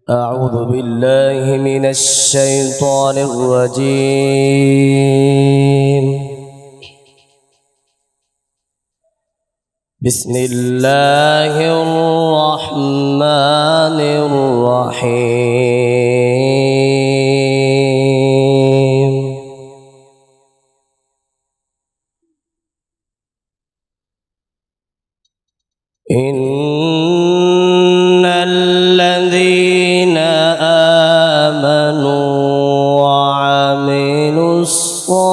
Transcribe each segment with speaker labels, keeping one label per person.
Speaker 1: أعوذ بالله من الشيطان الرجيم. بسم الله الرحمن الرحيم. إن الذين آمنوا وعملوا الصالحات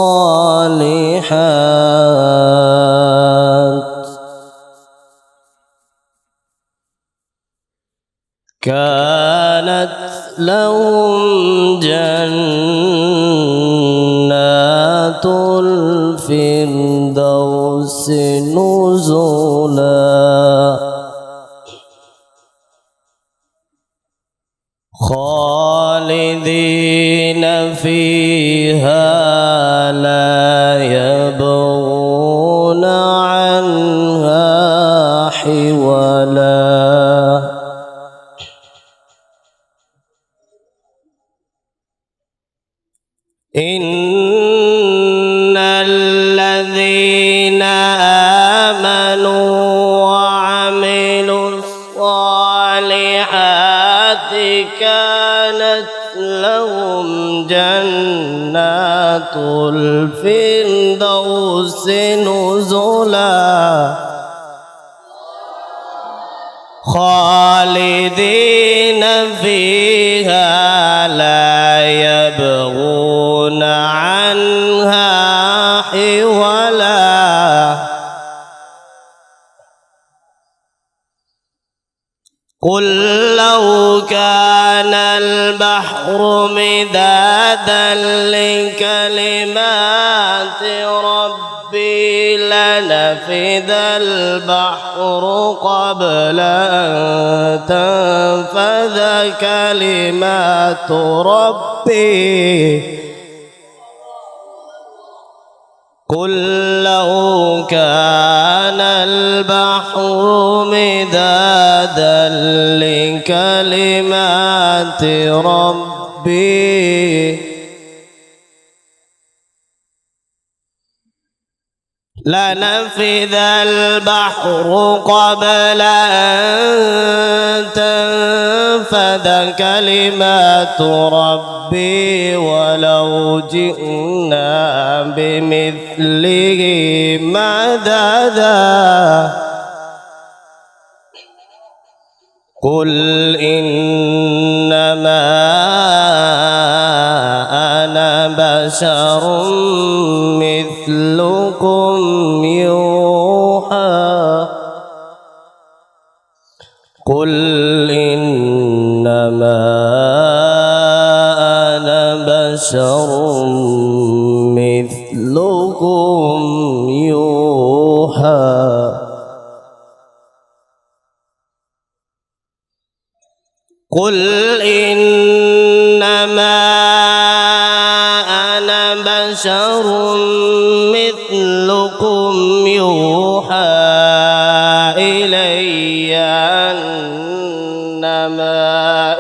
Speaker 1: كانت لهم جنات الفردوس نزلا خالدين فيها لا يبغون عنها حولا. إن الذين آمنوا وعملوا الصالحات كانت لهم جنات الفردوس نزلا خالدين فيها لا يبغون عنها حولا. قل لو كان البحر مدادا لكلمات ربي لنفد البحر قبل أن تنفذ كلمات ربي. قل لو كان البحر مدادا لكلمات ربي لنفذ البحر قبل أن تنفذ كلمات ربي ولو جئنا بمثله مددا. قل إنما أنا بشر مثلكم يوحى. قل إنما أنا بشر مثلكم يوحى. قل إنما أنا بشر مثلكم يوحى إلي أنما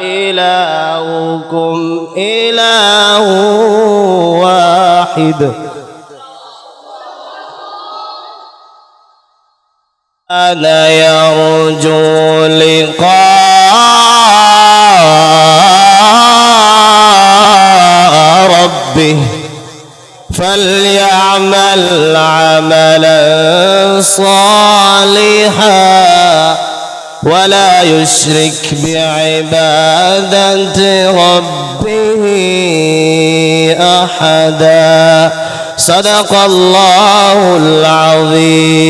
Speaker 1: إلهكم إله واحد. أنا يرجو لقاء ربه فليعمل عملا صالحا ولا يشرك بعبادة ربه أحدا. صدق الله العظيم.